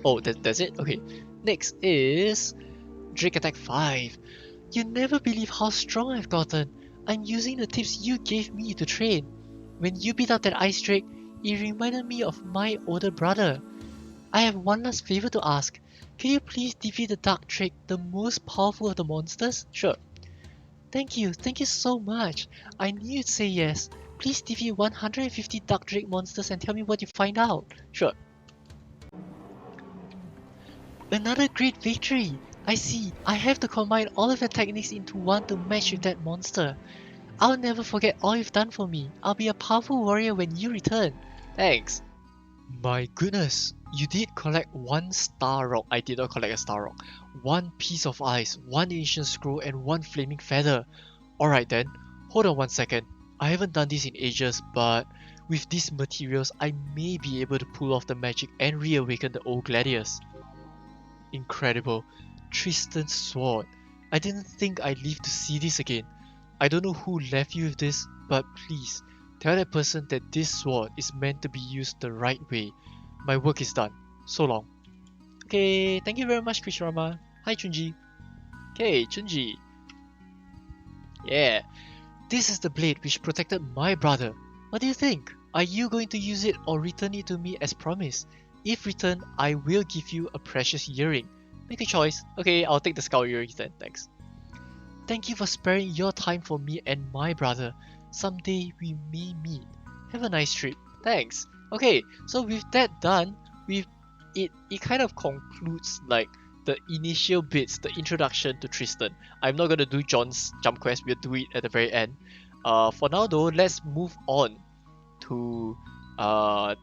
Oh, that's it? Okay. Next is Drake Attack 5. You never believe how strong I've gotten. I'm using the tips you gave me to train. When you beat up that Ice Drake, it reminded me of my older brother. I have one last favor to ask. Can you please defeat the Dark Drake, the most powerful of the monsters? Sure. Thank you so much. I knew you'd say yes. Please defeat 150 Dark Drake monsters and tell me what you find out. Sure. Another great victory! I see, I have to combine all of your techniques into one to match with that monster. I'll never forget all you've done for me. I'll be a powerful warrior when you return. Thanks. My goodness, You did collect one star rock. I did not collect a star rock. One piece of ice, one ancient scroll, and one flaming feather. Alright then, hold on one second. I haven't done this in ages, but with these materials, I may be able to pull off the magic and reawaken the old gladius. Incredible. Tristan's sword. I didn't think I'd live to see this again. I don't know who left you with this, but please, tell that person that this sword is meant to be used the right way. My work is done. So long. Okay, thank you very much, Krishrama. Hi, Chunji. Okay, Chunji. Yeah, this is the blade which protected my brother. What do you think? Are you going to use it or return it to me as promised? If returned, I will give you a precious earring. Make a choice. Okay, I'll take the skull earrings then, thanks. Thank you for sparing your time for me and my brother. Someday we may meet. Have a nice trip. Thanks. Okay, so with that done, it kind of concludes like the initial bits, the introduction to Tristan. I'm not gonna do John's jump quest, we'll do it at the very end. For now though, let's move on to a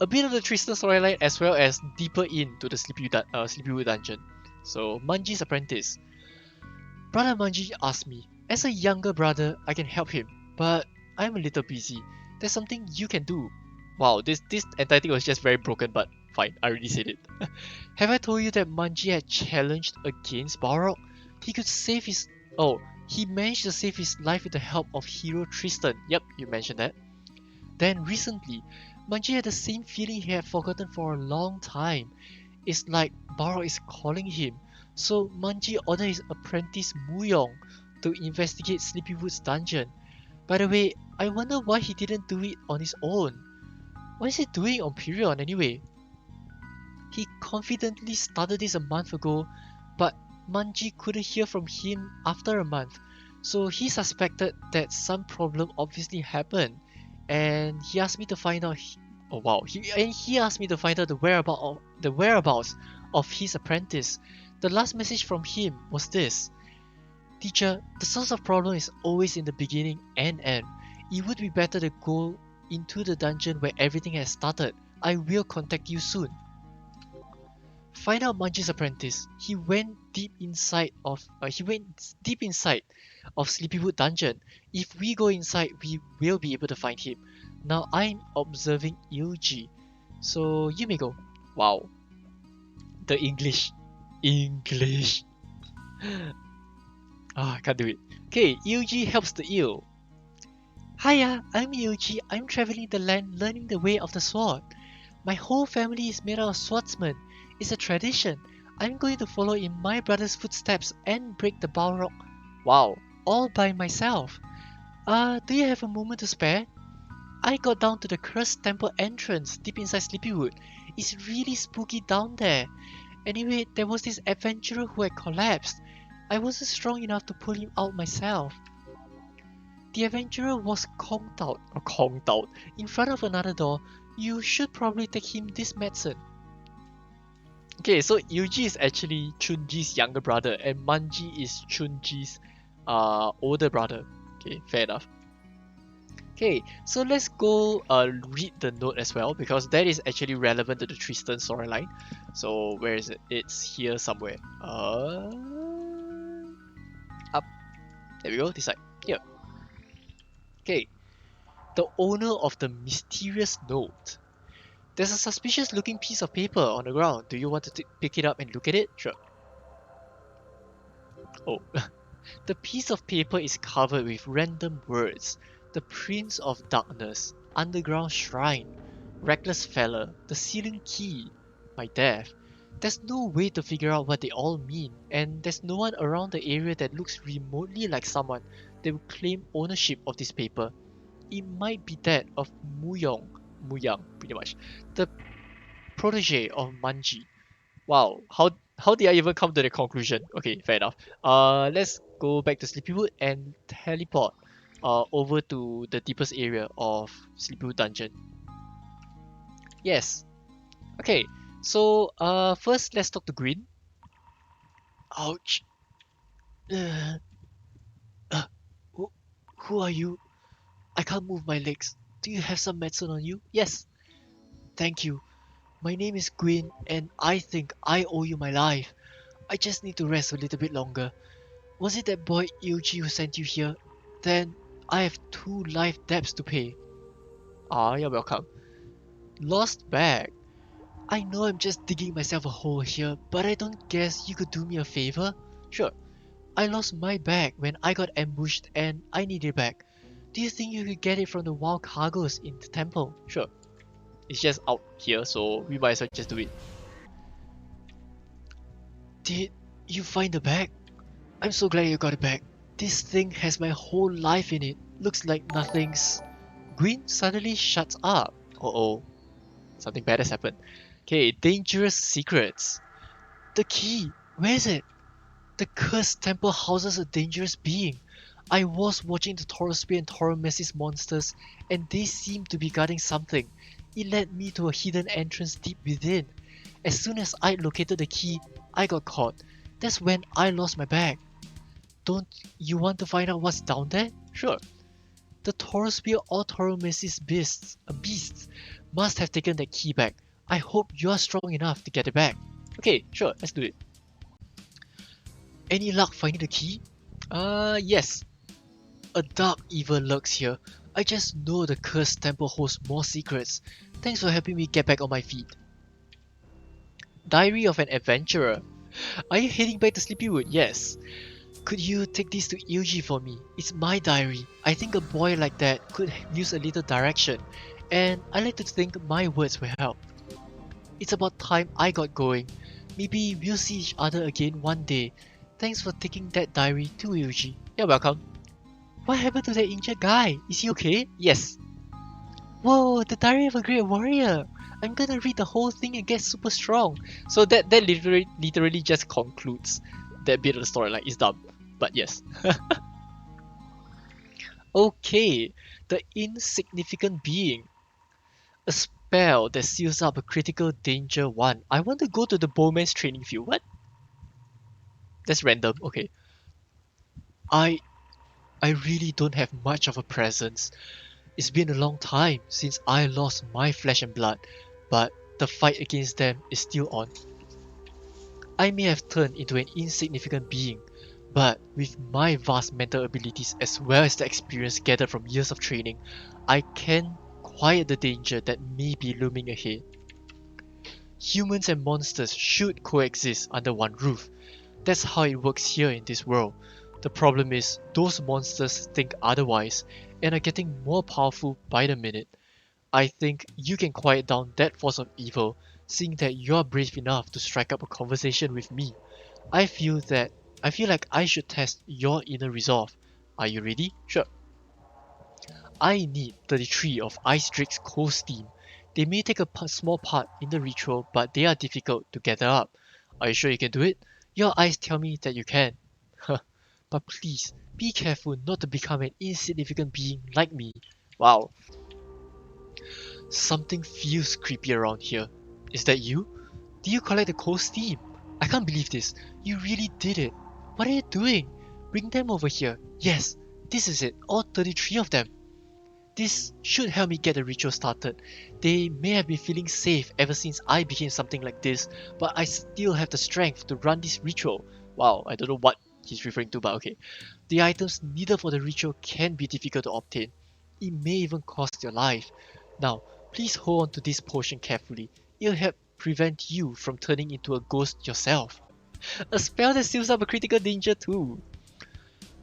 bit of the Tristan storyline as well as deeper into the Sleepywood dungeon. So, Manji's apprentice. Brother Manji asked me, as a younger brother, I can help him, but I'm a little busy. There's something you can do. Wow, this entire thing was just very broken, but fine, I already said it. Have I told you that Manji had challenged against Balrog? He could save his... Oh, he managed to save his life with the help of hero Tristan. Yep, you mentioned that. Then recently, Manji had the same feeling he had forgotten for a long time. It's like Balrog is calling him. So Manji ordered his apprentice Muyong to investigate Sleepywood's dungeon. By the way, I wonder why he didn't do it on his own. What is he doing on Perion anyway? He confidently started this a month ago, but Manji couldn't hear from him after a month. So he suspected that some problem obviously happened, and he asked me to find out. Oh wow! He asked me to find out the whereabouts of his apprentice. The last message from him was this: Teacher, the source of problem is always in the beginning and end. It would be better to go into the dungeon where everything has started. I will contact you soon. Find out Manji's apprentice. He went deep inside of Sleepywood dungeon. If we go inside, we will be able to find him. Now I'm observing Ilji, so you may go. Wow, the English. I can't do it. Okay, Ilji helps the ill. Hiya, I'm Ilji. I'm traveling the land, learning the way of the sword. My whole family is made out of swordsmen. It's a tradition. I'm going to follow in my brother's footsteps and break the Balrog. Wow, all by myself. Do you have a moment to spare? I got down to the cursed temple entrance deep inside Sleepywood. It's really spooky down there. Anyway, there was this adventurer who had collapsed. I wasn't strong enough to pull him out myself. The adventurer was conked out in front of another door. You should probably take him this medicine. Okay, so Yuji is actually Chunji's younger brother and Manji is Chunji's older brother. Okay, fair enough. Okay, so let's go read the note as well because that is actually relevant to the Tristan storyline. So where is it? It's here somewhere. Up. There we go, this side. Here. Okay. The owner of the mysterious note. There's a suspicious looking piece of paper on the ground. Do you want to pick it up and look at it? Sure. Oh. The piece of paper is covered with random words. The Prince of Darkness, Underground Shrine, Reckless Feller, the Sealing Key, my death. There's no way to figure out what they all mean, and there's no one around the area that looks remotely like someone that would claim ownership of this paper. It might be that of Muyang, pretty much, the protege of Manji. Wow, how did I even come to the conclusion? Okay, fair enough. Let's go back to Sleepywood and teleport over to the deepest area of Sleepywood dungeon. Yes. Okay, so first let's talk to Green. Ouch. Uh, uh, who, who are you? I can't move my legs. Do you have some medicine on you? Yes. Thank you. My name is Gwyn, and I think I owe you my life. I just need to rest a little bit longer. Was it that boy Yuji who sent you here? Then I have 2 life debts to pay. Ah, you're welcome. Lost bag. I know I'm just digging myself a hole here, but I don't guess you could do me a favor? Sure. I lost my bag when I got ambushed and I need it back. Do you think you could get it from the wild cargoes in the temple? Sure. It's just out here, so we might as well just do it. Did you find the bag? I'm so glad you got it back. This thing has my whole life in it. Looks like nothing's... Green suddenly shuts up. Uh-oh. Something bad has happened. Okay, dangerous secrets. The key. Where is it? The cursed temple houses a dangerous being. I was watching the Taurosphere and Tauromesis monsters, and they seemed to be guarding something. It led me to a hidden entrance deep within. As soon as I located the key, I got caught. That's when I lost my bag. Don't you want to find out what's down there? Sure. The Taurosphere or Tauromesis beasts must have taken that key back. I hope you're strong enough to get it back. Okay, sure, let's do it. Any luck finding the key? Yes. A dark evil lurks here. I just know the cursed temple holds more secrets. Thanks for helping me get back on my feet. Diary of an Adventurer. Are you heading back to Sleepywood? Yes. Could you take this to Yuji for me? It's my diary. I think a boy like that could use a little direction, and I like to think my words will help. It's about time I got going. Maybe we'll see each other again one day. Thanks for taking that diary to Yuji. You're welcome. What happened to that injured guy? Is he okay? Yes. Whoa, the diary of a great warrior. I'm gonna read the whole thing and get super strong. So that literally just concludes that bit of the story. Like, it's dumb. But yes. Okay, the insignificant being. A spell that seals up a critical danger 1. I want to go to the bowman's training field. What? That's random. Okay. I really don't have much of a presence. It's been a long time since I lost my flesh and blood, but the fight against them is still on. I may have turned into an insignificant being, but with my vast mental abilities as well as the experience gathered from years of training, I can quiet the danger that may be looming ahead. Humans and monsters should coexist under one roof. That's how it works here in this world. The problem is, those monsters think otherwise and are getting more powerful by the minute. I think you can quiet down that force of evil, seeing that you're brave enough to strike up a conversation with me. I feel like I should test your inner resolve. Are you ready? Sure. I need 33 of Ice Drake's cold steam. They may take a small part in the ritual, but they are difficult to gather up. Are you sure you can do it? Your eyes tell me that you can. But please, be careful not to become an insignificant being like me. Wow. Something feels creepy around here. Is that you? Did you collect the cold steam? I can't believe this. You really did it. What are you doing? Bring them over here. Yes, this is it. All 33 of them. This should help me get the ritual started. They may have been feeling safe ever since I became something like this, but I still have the strength to run this ritual. Wow, I don't know what he's referring to, but okay. The items needed for the ritual can be difficult to obtain. It may even cost your life. Now, please hold on to this potion carefully. It'll help prevent you from turning into a ghost yourself. A spell that seals up a critical danger too.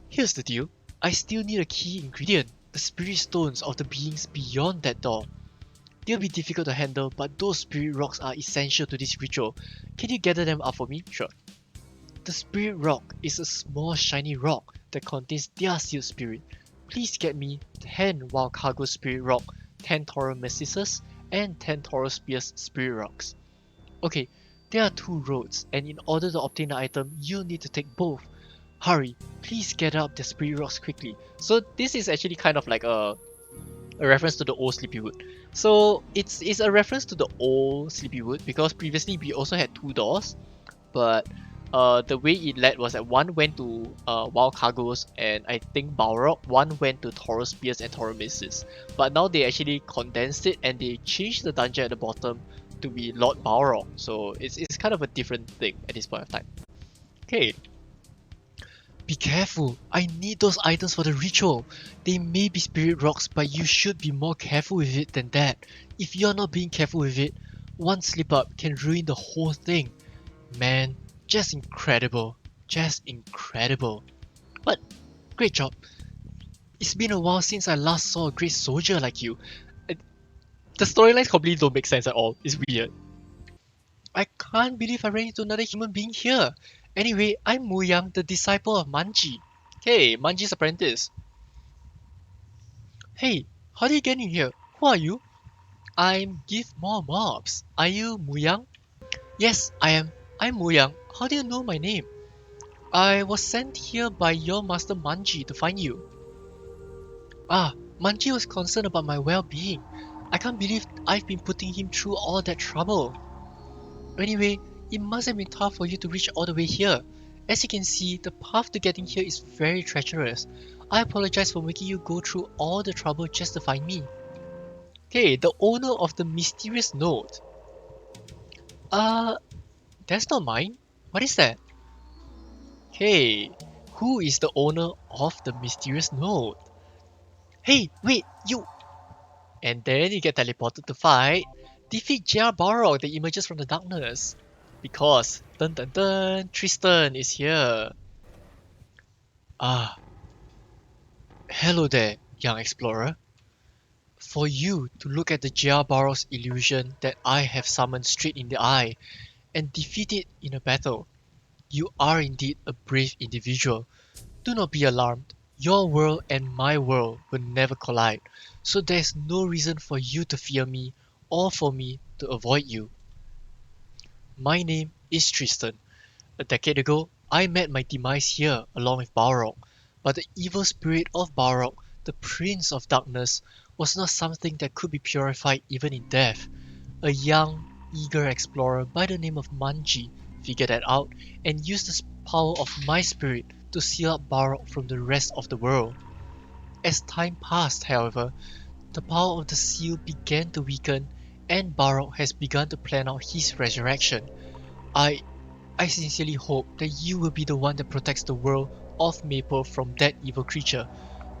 Here's the deal. I still need a key ingredient. The spirit stones of the beings beyond that door. They'll be difficult to handle, but those spirit rocks are essential to this ritual. Can you gather them up for me? Sure. The spirit rock is a small shiny rock that contains their sealed spirit. Please get me 10 wild cargo spirit rock, 10 Tauromesises, and 10 Taurospheres spirit rocks. Okay, there are 2 roads, and in order to obtain the item, you'll need to take both. Hurry, please gather up the spirit rocks quickly. So this is actually kind of like a reference to the old Sleepywood. So it's a reference to the old Sleepywood because previously we also had 2 doors, but the way it led was that one went to Wild Cargos and I think Balrog, one went to Taurospheres and Tauromesis. But now they actually condensed it and they changed the dungeon at the bottom to be Lord Balrog, so it's kind of a different thing at this point of time. Okay. Be careful, I need those items for the ritual. They may be spirit rocks, but you should be more careful with it than that. If you're not being careful with it, one slip up can ruin the whole thing. Man, just incredible. Just incredible. But, great job. It's been a while since I last saw a great soldier like you. The storylines completely don't make sense at all. It's weird. I can't believe I ran into another human being here. Anyway, I'm Muyang, the disciple of Manji. Hey, Manji's apprentice. Hey, how did you get in here? Who are you? I'm Give More Mobs. Are you Muyang? Yes, I am. I'm Muyang. How do you know my name? I was sent here by your master Manji to find you. Ah, Manji was concerned about my well-being. I can't believe I've been putting him through all that trouble. Anyway, it must have been tough for you to reach all the way here. As you can see, the path to getting here is very treacherous. I apologize for making you go through all the trouble just to find me. Okay, the owner of the mysterious note. That's not mine. What is that? Hey, who is the owner of the mysterious note? Hey, wait, you! And then you get teleported to fight. Defeat J.R. Balrog that emerges from the darkness. Because, dun dun dun, Tristan is here. Ah, hello there, young explorer. For you to look at the J.R. Balrog's illusion that I have summoned straight in the eye and defeat it in a battle, you are indeed a brave individual. Do not be alarmed. Your world and my world will never collide, so there's no reason for you to fear me or for me to avoid you. My name is Tristan. A decade ago, I met my demise here along with Balrog, but the evil spirit of Balrog, the Prince of Darkness, was not something that could be purified even in death. A young, eager explorer by the name of Manji figured that out and used the power of my spirit to seal up Balrog from the rest of the world. As time passed, however, the power of the seal began to weaken and Balrog has begun to plan out his resurrection. I I sincerely hope that you will be the one that protects the world of Maple from that evil creature.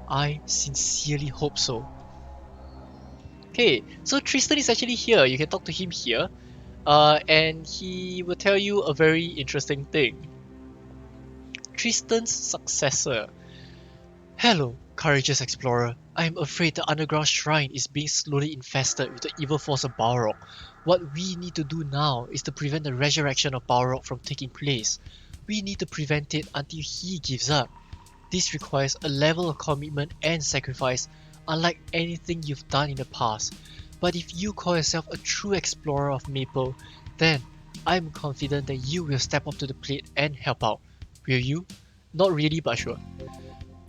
I sincerely hope so. Okay, so Tristan is actually here. You can talk to him here. And he will tell you a very interesting thing. Tristan's successor. Hello, courageous explorer. I am afraid the underground shrine is being slowly infested with the evil force of Balrog. What we need to do now is to prevent the resurrection of Balrog from taking place. We need to prevent it until he gives up. This requires a level of commitment and sacrifice unlike anything you've done in the past. But if you call yourself a true explorer of Maple, then I'm confident that you will step up to the plate and help out. Will you? Not really, but sure.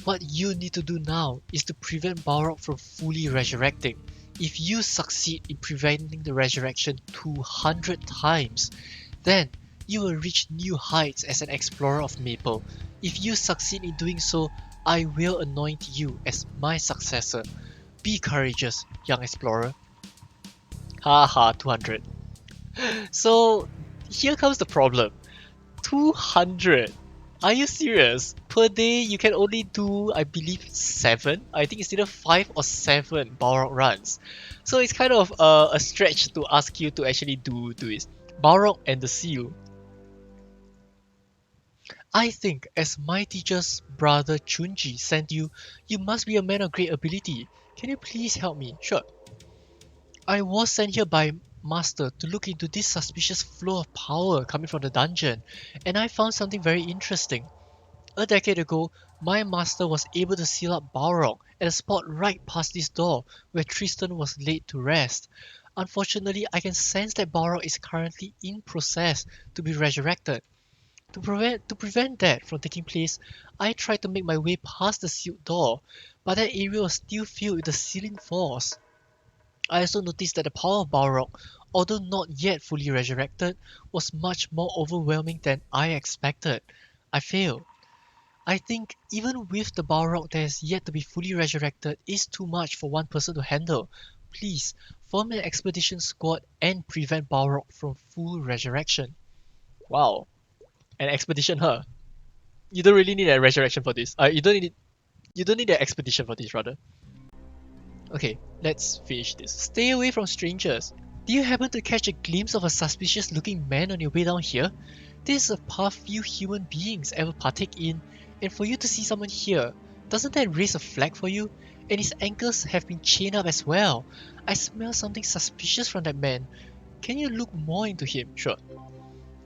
What you need to do now is to prevent Balrog from fully resurrecting. If you succeed in preventing the resurrection 200 times, then you will reach new heights as an explorer of Maple. If you succeed in doing so, I will anoint you as my successor. Be courageous, young explorer. Haha, 200. So, here comes the problem. 200. Are you serious? Per day, you can only do, I believe, 7? I think it's either 5 or 7 Balrog runs. So it's kind of a stretch to ask you to actually do this. Balrog and the Seal. I think as my teacher's brother Chunji sent you, you must be a man of great ability. Can you please help me? Sure. I was sent here by Master to look into this suspicious flow of power coming from the dungeon, and I found something very interesting. A decade ago, my master was able to seal up Balrog at a spot right past this door where Tristan was laid to rest. Unfortunately, I can sense that Balrog is currently in process to be resurrected. To prevent that from taking place, I tried to make my way past the sealed door, but that area was still filled with the sealing force. I also noticed that the power of Balrog, although not yet fully resurrected, was much more overwhelming than I expected. I failed. I think even with the Balrog that is yet to be fully resurrected is too much for one person to handle. Please, form an expedition squad and prevent Balrog from full resurrection. Wow. An expedition, huh? You don't really need a resurrection for this. You don't need an expedition for this, rather. Okay, let's finish this. Stay away from strangers. Do you happen to catch a glimpse of a suspicious looking man on your way down here? This is a path few human beings ever partake in, and for you to see someone here, doesn't that raise a flag for you? And his ankles have been chained up as well. I smell something suspicious from that man. Can you look more into him? Sure.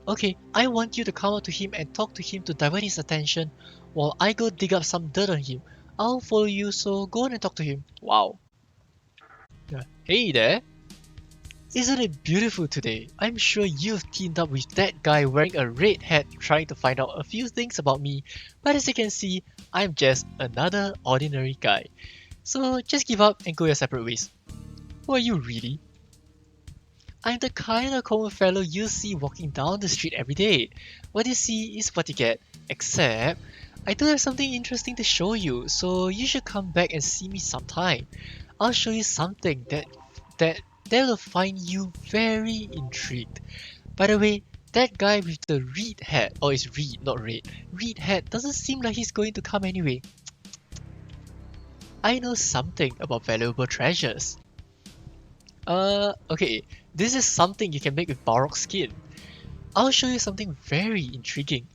Okay, I want you to come up to him and talk to him to divert his attention while I go dig up some dirt on him. I'll follow you, so go on and talk to him. Wow. Yeah. Hey there. Isn't it beautiful today? I'm sure you've teamed up with that guy wearing a red hat trying to find out a few things about me, but as you can see, I'm just another ordinary guy. So just give up and go your separate ways. Who are you really? I'm the kind of common fellow you see walking down the street every day. What you see is what you get, except I do have something interesting to show you, so you should come back and see me sometime. I'll show you something that will find you very intrigued. By the way, that guy with the reed hat, oh it's reed, not red, reed hat doesn't seem like he's going to come anyway. I know something about valuable treasures. Okay, this is something you can make with Balrog skin. I'll show you something very intriguing.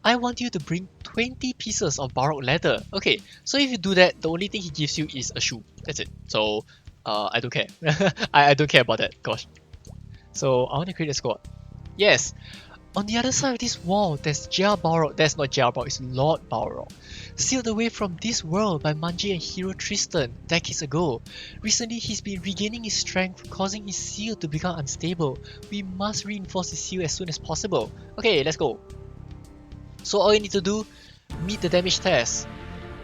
I want you to bring 20 pieces of Balrog leather. Okay, so if you do that, the only thing he gives you is a shoe. That's it. So, I don't care. I don't care about that, gosh. So, I want to create a squad. Yes, on the other side of this wall, there's Jar Balrog. That's not Jar Balrog, it's Lord Balrog. Sealed away from this world by Manji and hero Tristan decades ago. Recently, he's been regaining his strength, causing his seal to become unstable. We must reinforce his seal as soon as possible. Okay, let's go. So all you need to do, meet the damage test.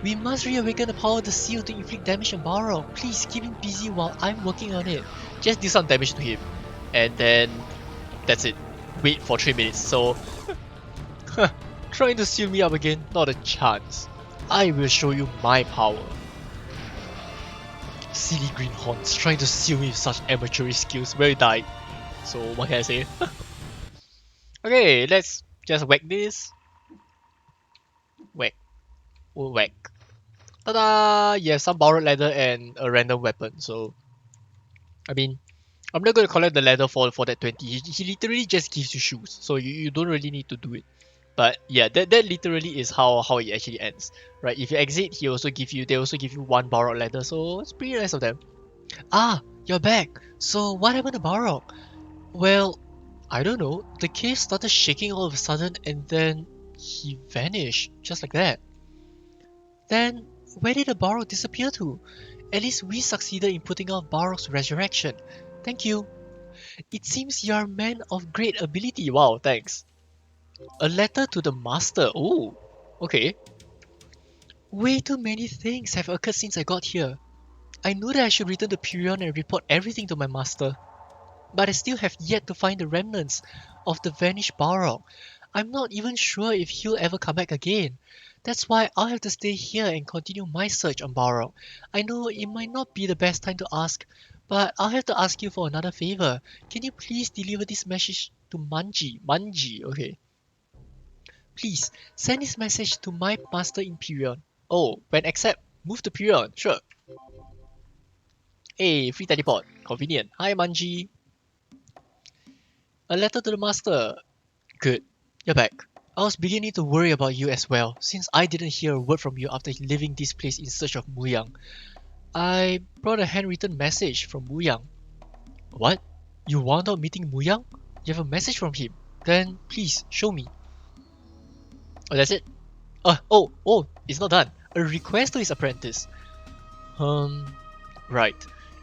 We must reawaken the power of the seal to inflict damage on Balrog. Please keep him busy while I'm working on it. Just do some damage to him. And then, that's it. Wait for 3 minutes, so... Trying to seal me up again? Not a chance. I will show you my power. Silly greenhorns trying to seal me with such amateurish skills. Well, you died. So what can I say? Okay, let's just whack this. Whack. We'll whack. Ta-da! You have some borrowed leather and a random weapon, so... I mean, I'm not going to collect the leather for that 20. He literally just gives you shoes, so you don't really need to do it. But yeah, that literally is how it actually ends, right? If you exit, they also give you 1 borrowed leather, so it's pretty nice of them. Ah, you're back. So what happened to Balrog? Well, I don't know. The cave started shaking all of a sudden, and then he vanished just like that. Then where did the Balrog disappear to? At least we succeeded in putting off Balrog's resurrection. Thank you. It seems you're a man of great ability. Wow, thanks. A letter to the master. Oh, okay. Way too many things have occurred since I got here. I knew that I should return to Pirion and report everything to my master. But I still have yet to find the remnants of the vanished Balrog. I'm not even sure if he'll ever come back again. That's why I'll have to stay here and continue my search on Balrog. I know it might not be the best time to ask, but I'll have to ask you for another favor. Can you please deliver this message to Manji? Manji, okay. Please, send this message to my master in Pirion. Oh, when accept, move to Pirion, sure. Hey, free teleport, convenient. Hi Manji. A letter to the master. Good, you're back. I was beginning to worry about you as well, since I didn't hear a word from you after leaving this place in search of Muyang. I brought a handwritten message from Muyang. What? You wound up meeting Muyang? You have a message from him? Then please, show me. Oh, that's it? Oh, it's not done. A request to his apprentice. Right.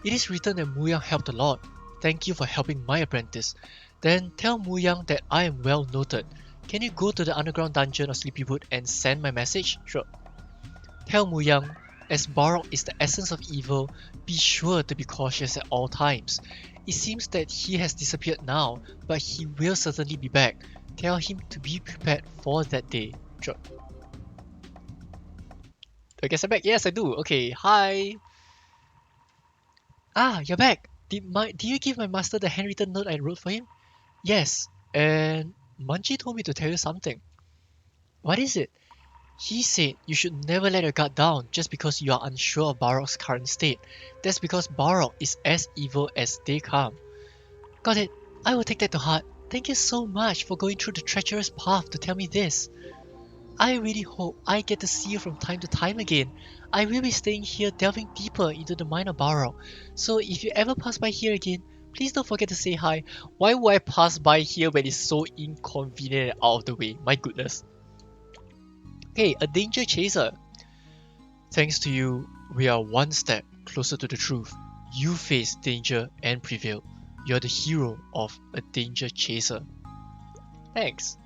It is written that Muyang helped a lot. Thank you for helping my apprentice. Then tell Muyang that I am well noted. Can you go to the underground dungeon of Sleepywood and send my message? Sure. Tell Muyang, as Balrog is the essence of evil, be sure to be cautious at all times. It seems that he has disappeared now, but he will certainly be back. Tell him to be prepared for that day. Sure. Do I get sent back? Yes, I do. Okay, hi. Ah, you're back. Did you give my master the handwritten note I wrote for him? Yes, and Munchie told me to tell you something. What is it? He said you should never let your guard down just because you are unsure of Balrog's current state. That's because Balrog is as evil as they come. Got it. I will take that to heart. Thank you so much for going through the treacherous path to tell me this. I really hope I get to see you from time to time again. I will be staying here delving deeper into the mind of Balrog. So if you ever pass by here again, please don't forget to say hi. Why would I pass by here when it's so inconvenient and out of the way? My goodness. Hey, a danger chaser. Thanks to you, we are one step closer to the truth. You faced danger and prevailed. You're the hero of a danger chaser. Thanks.